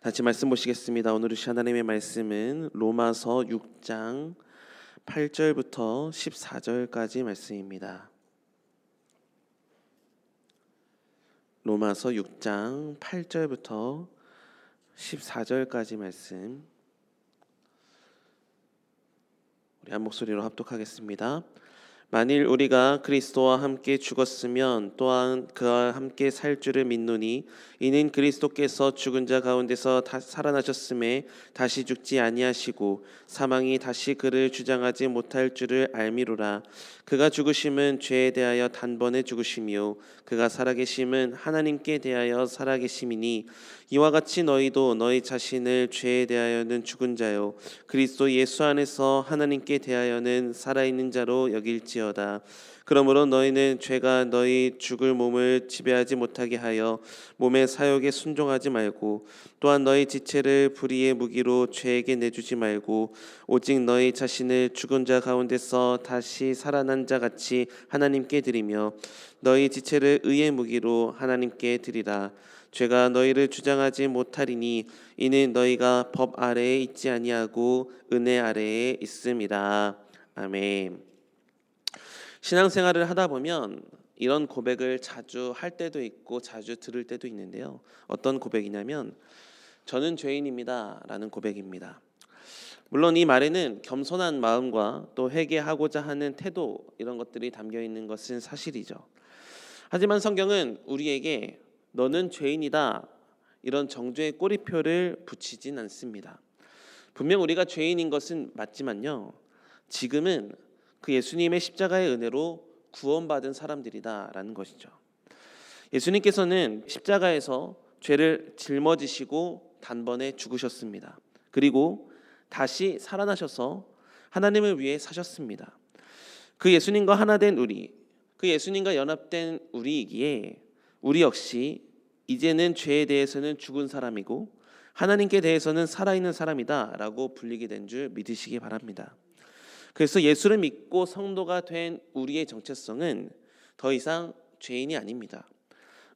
같이 말씀 보시겠습니다. 오늘 주신 하나님의 말씀은 로마서 6장 8절부터 14절까지 말씀입니다. 로마서 6장 8절부터 14절까지 말씀, 우리 한 목소리로 합독하겠습니다. 만일 우리가 그리스도와 함께 죽었으면 또한 그와 함께 살 줄을 믿노니 이는 그리스도께서 죽은 자 가운데서 살아나셨음에 다시 죽지 아니하시고 사망이 다시 그를 주장하지 못할 줄을 알미로라. 그가 죽으심은 죄에 대하여 단번에 죽으심이요 그가 살아계심은 하나님께 대하여 살아계심이니 이와 같이 너희도 너희 자신을 죄에 대하여는 죽은 자요 그리스도 예수 안에서 하나님께 대하여는 살아있는 자로 여길지어다. 그러므로 너희는 죄가 너희 죽을 몸을 지배하지 못하게 하여 몸의 사욕에 순종하지 말고 또한 너희 지체를 불의의 무기로 죄에게 내주지 말고 오직 너희 자신을 죽은 자 가운데서 다시 살아난 자 같이 하나님께 드리며 너희 지체를 의의 무기로 하나님께 드리라. 죄가 너희를 주장하지 못하리니 이는 너희가 법 아래에 있지 아니하고 은혜 아래에 있음이라. 아멘. 신앙생활을 하다 보면 이런 고백을 자주 할 때도 있고 자주 들을 때도 있는데요. 어떤 고백이냐면 저는 죄인입니다 라는 고백입니다. 물론 이 말에는 겸손한 마음과 또 회개하고자 하는 태도, 이런 것들이 담겨 있는 것은 사실이죠. 하지만 성경은 우리에게 너는 죄인이다 이런 정죄의 꼬리표를 붙이진 않습니다. 분명 우리가 죄인인 것은 맞지만요, 지금은 그 예수님의 십자가의 은혜로 구원받은 사람들이다라는 것이죠. 예수님께서는 십자가에서 죄를 짊어지시고 단번에 죽으셨습니다. 그리고 다시 살아나셔서 하나님을 위해 사셨습니다. 그 예수님과 하나 된 우리, 그 예수님과 연합된 우리이기에 우리 역시 이제는 죄에 대해서는 죽은 사람이고 하나님께 대해서는 살아있는 사람이다 라고 불리게 된 줄 믿으시기 바랍니다. 그래서 예수를 믿고 성도가 된 우리의 정체성은 더 이상 죄인이 아닙니다.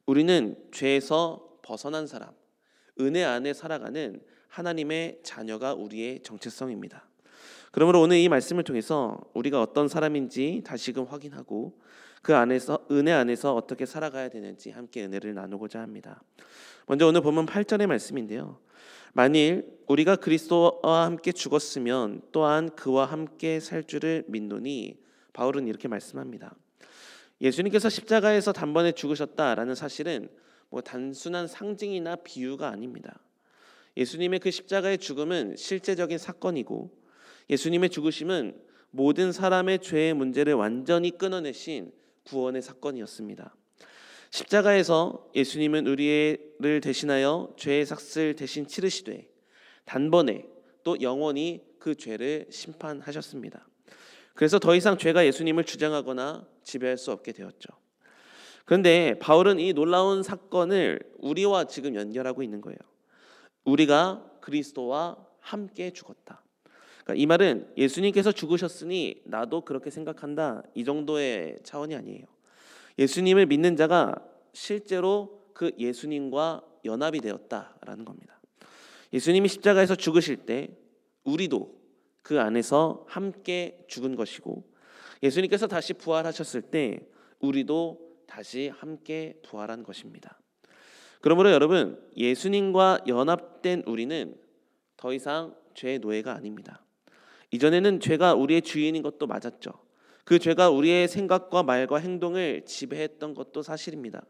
우리는 죄에서 벗어난 사람, 은혜 안에 살아가는 하나님의 자녀가 우리의 정체성입니다. 그러므로 오늘 이 말씀을 통해서 우리가 어떤 사람인지 다시금 확인하고 그 안에서, 은혜 안에서 어떻게 살아가야 되는지 함께 은혜를 나누고자 합니다. 먼저 오늘 본문 8절의 말씀인데요. 만일 우리가 그리스도와 함께 죽었으면 또한 그와 함께 살 줄을 믿노니, 바울은 이렇게 말씀합니다. 예수님께서 십자가에서 단번에 죽으셨다라는 사실은 단순한 상징이나 비유가 아닙니다. 예수님의 그 십자가의 죽음은 실제적인 사건이고 예수님의 죽으심은 모든 사람의 죄의 문제를 완전히 끊어내신 구원의 사건이었습니다. 십자가에서 예수님은 우리를 대신하여 죄의 삭슬 대신 치르시되 단번에 또 영원히 그 죄를 심판하셨습니다. 그래서 더 이상 죄가 예수님을 주장하거나 지배할 수 없게 되었죠. 그런데 바울은 이 놀라운 사건을 우리와 지금 연결하고 있는 거예요. 우리가 그리스도와 함께 죽었다. 그러니까 이 말은 예수님께서 죽으셨으니 나도 그렇게 생각한다, 이 정도의 차원이 아니에요. 예수님을 믿는 자가 실제로 그 예수님과 연합이 되었다라는 겁니다. 예수님이 십자가에서 죽으실 때 우리도 그 안에서 함께 죽은 것이고 예수님께서 다시 부활하셨을 때 우리도 다시 함께 부활한 것입니다. 그러므로 여러분, 예수님과 연합된 우리는 더 이상 죄의 노예가 아닙니다. 이전에는 죄가 우리의 주인인 것도 맞았죠. 그 죄가 우리의 생각과 말과 행동을 지배했던 것도 사실입니다.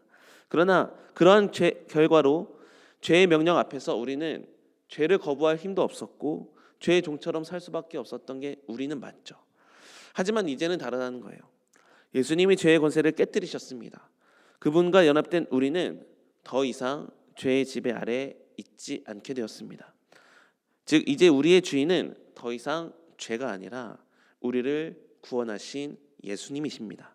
그러나 그러한 결과로 죄의 명령 앞에서 우리는 죄를 거부할 힘도 없었고 죄의 종처럼 살 수밖에 없었던 게 우리는 맞죠. 하지만 이제는 다르다는 거예요. 예수님이 죄의 권세를 깨뜨리셨습니다. 그분과 연합된 우리는 더 이상 죄의 지배 아래 있지 않게 되었습니다. 즉 이제 우리의 주인은 더 이상 죄가 아니라 우리를 구원하신 예수님이십니다.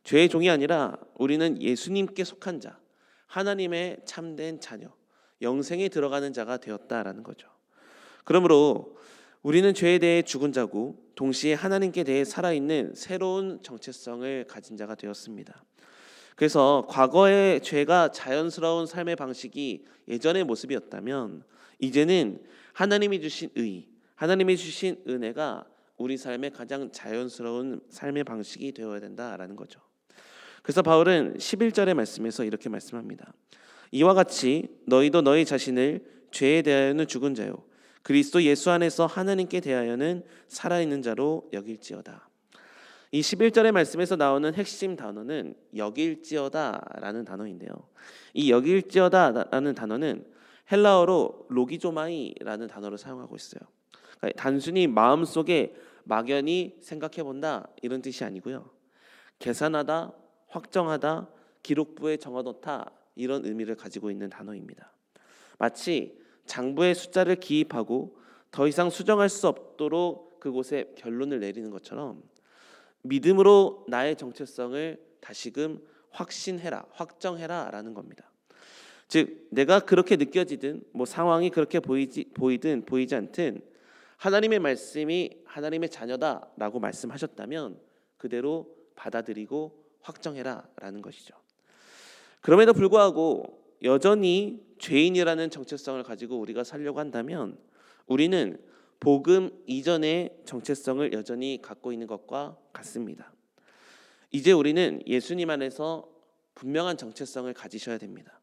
죄의 종이 아니라 우리는 예수님께 속한 자, 하나님의 참된 자녀, 영생에 들어가는 자가 되었다라는 거죠. 그러므로 우리는 죄에 대해 죽은 자고 동시에 하나님께 대해 살아있는 새로운 정체성을 가진 자가 되었습니다. 그래서 과거의 죄가 자연스러운 삶의 방식이 예전의 모습이었다면 이제는 하나님이 주신 의, 하나님이 주신 은혜가 우리 삶의 가장 자연스러운 삶의 방식이 되어야 된다라는 거죠. 그래서 바울은 11절의 말씀에서 이렇게 말씀합니다. 이와 같이 너희도 너희 자신을 죄에 대하여는 죽은 자요 그리스도 예수 안에서 하나님께 대하여는 살아있는 자로 여길지어다. 이 11절의 말씀에서 나오는 핵심 단어는 여길지어다라는 단어인데요. 이 여길지어다라는 단어는 헬라어로 로기조마이라는 단어를 사용하고 있어요. 그러니까 단순히 마음속에 막연히 생각해본다 이런 뜻이 아니고요. 계산하다, 확정하다, 기록부에 적어놓다 이런 의미를 가지고 있는 단어입니다. 마치 장부에 숫자를 기입하고 더 이상 수정할 수 없도록 그곳에 결론을 내리는 것처럼 믿음으로 나의 정체성을 다시금 확신해라, 확정해라 라는 겁니다. 즉 내가 그렇게 느껴지든 상황이 그렇게 보이든 보이지 않든 하나님의 말씀이 하나님의 자녀다라고 말씀하셨다면 그대로 받아들이고 확정해라 라는 것이죠. 그럼에도 불구하고 여전히 죄인이라는 정체성을 가지고 우리가 살려고 한다면 우리는 복음 이전의 정체성을 여전히 갖고 있는 것과 같습니다. 이제 우리는 예수님 안에서 분명한 정체성을 가지셔야 됩니다.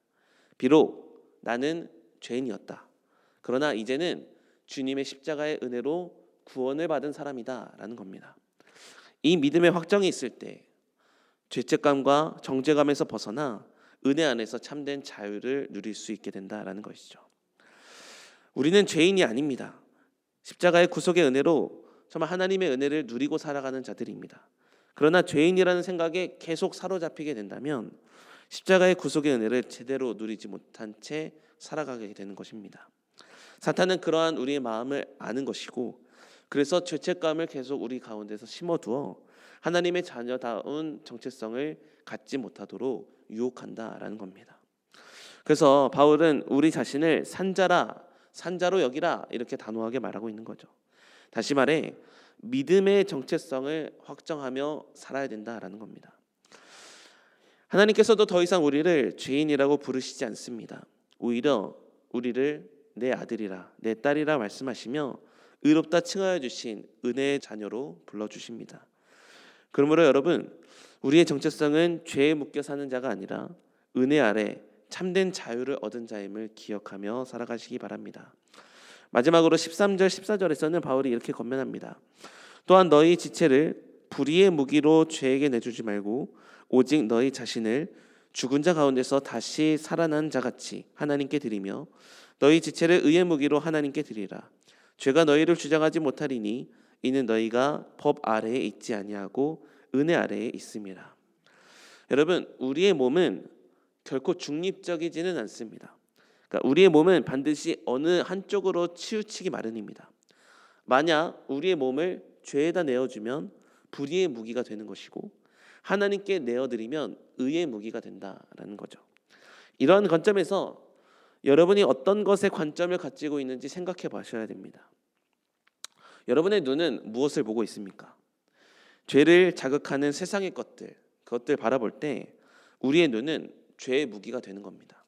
비록 나는 죄인이었다. 그러나 이제는 주님의 십자가의 은혜로 구원을 받은 사람이다 라는 겁니다. 이 믿음의 확정이 있을 때 죄책감과 정죄감에서 벗어나 은혜 안에서 참된 자유를 누릴 수 있게 된다라는 것이죠. 우리는 죄인이 아닙니다. 십자가의 구속의 은혜로 정말 하나님의 은혜를 누리고 살아가는 자들입니다. 그러나 죄인이라는 생각에 계속 사로잡히게 된다면 십자가의 구속의 은혜를 제대로 누리지 못한 채 살아가게 되는 것입니다. 사탄은 그러한 우리의 마음을 아는 것이고 그래서 죄책감을 계속 우리 가운데서 심어두어 하나님의 자녀다운 정체성을 갖지 못하도록 유혹한다라는 겁니다. 그래서 바울은 우리 자신을 산자로 여기라 이렇게 단호하게 말하고 있는 거죠. 다시 말해 믿음의 정체성을 확정하며 살아야 된다라는 겁니다. 하나님께서도 더 이상 우리를 죄인이라고 부르시지 않습니다. 오히려 우리를 내 아들이라 내 딸이라 말씀하시며 의롭다 칭하여 주신 은혜의 자녀로 불러주십니다. 그러므로 여러분 우리의 정체성은 죄에 묶여 사는 자가 아니라 은혜 아래 참된 자유를 얻은 자임을 기억하며 살아가시기 바랍니다. 마지막으로 13절 14절에서는 바울이 이렇게 권면합니다. 또한 너희 지체를 불의의 무기로 죄에게 내주지 말고 오직 너희 자신을 죽은 자 가운데서 다시 살아난 자같이 하나님께 드리며 너희 지체를 의의 무기로 하나님께 드리라. 죄가 너희를 주장하지 못하리니 이는 너희가 법 아래에 있지 아니하고 은혜 아래에 있음이라. 여러분 우리의 몸은 결코 중립적이지는 않습니다. 그러니까 우리의 몸은 반드시 어느 한쪽으로 치우치기 마련입니다. 만약 우리의 몸을 죄에다 내어주면 불의의 무기가 되는 것이고 하나님께 내어드리면 의의 무기가 된다라는 거죠. 이런 관점에서 여러분이 어떤 것에 관점을 가지고 있는지 생각해 보셔야 됩니다. 여러분의 눈은 무엇을 보고 있습니까? 죄를 자극하는 세상의 그것들 바라볼 때 우리의 눈은 죄의 무기가 되는 겁니다.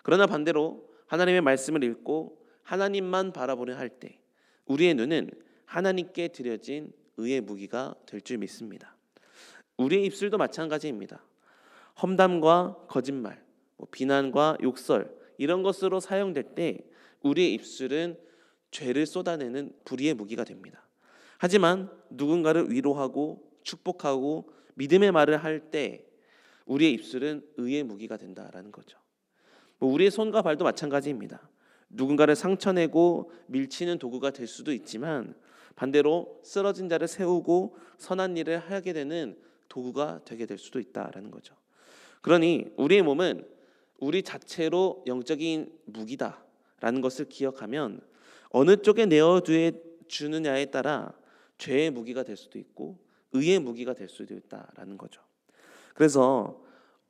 그러나 반대로 하나님의 말씀을 읽고 하나님만 바라보려 할 때 우리의 눈은 하나님께 드려진 의의 무기가 될 줄 믿습니다. 우리의 입술도 마찬가지입니다. 험담과 거짓말, 비난과 욕설 이런 것으로 사용될 때 우리의 입술은 죄를 쏟아내는 불의의 무기가 됩니다. 하지만 누군가를 위로하고 축복하고 믿음의 말을 할 때 우리의 입술은 의의 무기가 된다라는 거죠. 우리의 손과 발도 마찬가지입니다. 누군가를 상처내고 밀치는 도구가 될 수도 있지만 반대로 쓰러진 자를 세우고 선한 일을 하게 되는 도구가 되게 될 수도 있다라는 거죠. 그러니 우리의 몸은 우리 자체로 영적인 무기다라는 것을 기억하면 어느 쪽에 내어주느냐에 따라 죄의 무기가 될 수도 있고 의의 무기가 될 수도 있다라는 거죠. 그래서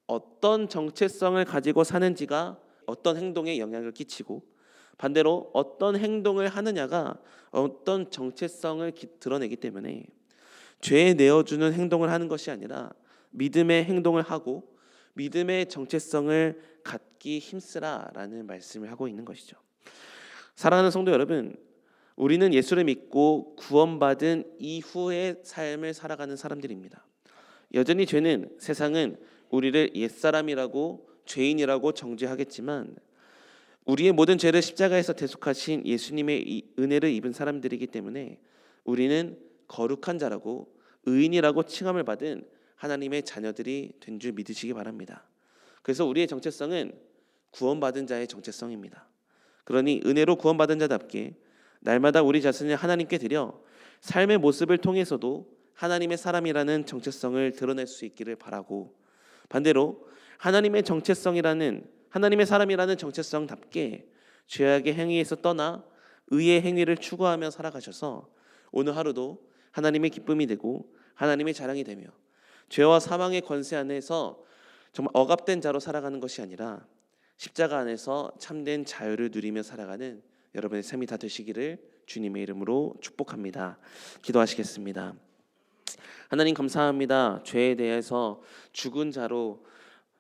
어떤 정체성을 가지고 사는지가 어떤 행동에 영향을 끼치고 반대로 어떤 행동을 하느냐가 어떤 정체성을 드러내기 때문에 죄에 내어주는 행동을 하는 것이 아니라 믿음의 행동을 하고 믿음의 정체성을 갖기 힘쓰라라는 말씀을 하고 있는 것이죠. 사랑하는 성도 여러분, 우리는 예수를 믿고 구원받은 이후의 삶을 살아가는 사람들입니다. 여전히 세상은 우리를 옛사람이라고 죄인이라고 정죄하겠지만 우리의 모든 죄를 십자가에서 대속하신 예수님의 은혜를 입은 사람들이기 때문에 우리는 거룩한 자라고 의인이라고 칭함을 받은 하나님의 자녀들이 된 줄 믿으시기 바랍니다. 그래서 우리의 정체성은 구원받은 자의 정체성입니다. 그러니 은혜로 구원받은 자답게 날마다 우리 자신을 하나님께 드려 삶의 모습을 통해서도 하나님의 사람이라는 정체성을 드러낼 수 있기를 바라고, 반대로 하나님의 사람이라는 정체성답게 죄악의 행위에서 떠나 의의 행위를 추구하며 살아가셔서 오늘 하루도 하나님의 기쁨이 되고 하나님의 자랑이 되며 죄와 사망의 권세 안에서 정말 억압된 자로 살아가는 것이 아니라 십자가 안에서 참된 자유를 누리며 살아가는 여러분의 삶이 다 되시기를 주님의 이름으로 축복합니다. 기도하시겠습니다. 하나님 감사합니다. 죄에 대해서 죽은 자로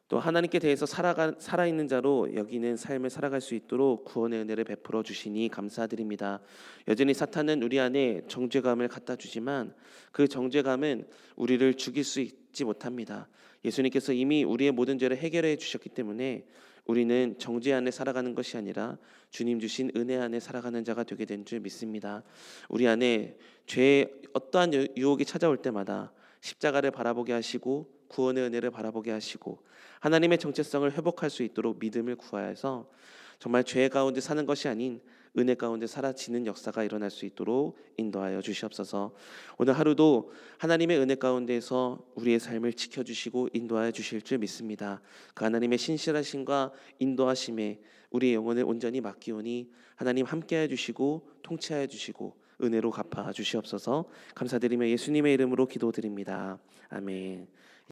또 하나님께 대해서 살아있는 자로 여기는 삶을 살아갈 수 있도록 구원의 은혜를 베풀어 주시니 감사드립니다. 여전히 사탄은 우리 안에 정죄감을 갖다 주지만 그 정죄감은 우리를 죽일 수 있지 못합니다. 예수님께서 이미 우리의 모든 죄를 해결해 주셨기 때문에 우리는 정죄 안에 살아가는 것이 아니라 주님 주신 은혜 안에 살아가는 자가 되게 된 줄 믿습니다. 우리 안에 죄의 어떠한 유혹이 찾아올 때마다 십자가를 바라보게 하시고 구원의 은혜를 바라보게 하시고 하나님의 정체성을 회복할 수 있도록 믿음을 구하여서 정말 죄 가운데 사는 것이 아닌 은혜 가운데 사라지는 역사가 일어날 수 있도록 인도하여 주시옵소서. 오늘 하루도 하나님의 은혜 가운데서 우리의 삶을 지켜주시고 인도하여 주실 줄 믿습니다. 그 하나님의 신실하심과 인도하심에 우리의 영혼을 온전히 맡기오니 하나님 함께해 주시고 통치하여 주시고 은혜로 갚아 주시옵소서. 감사드리며 예수님의 이름으로 기도드립니다. 아멘.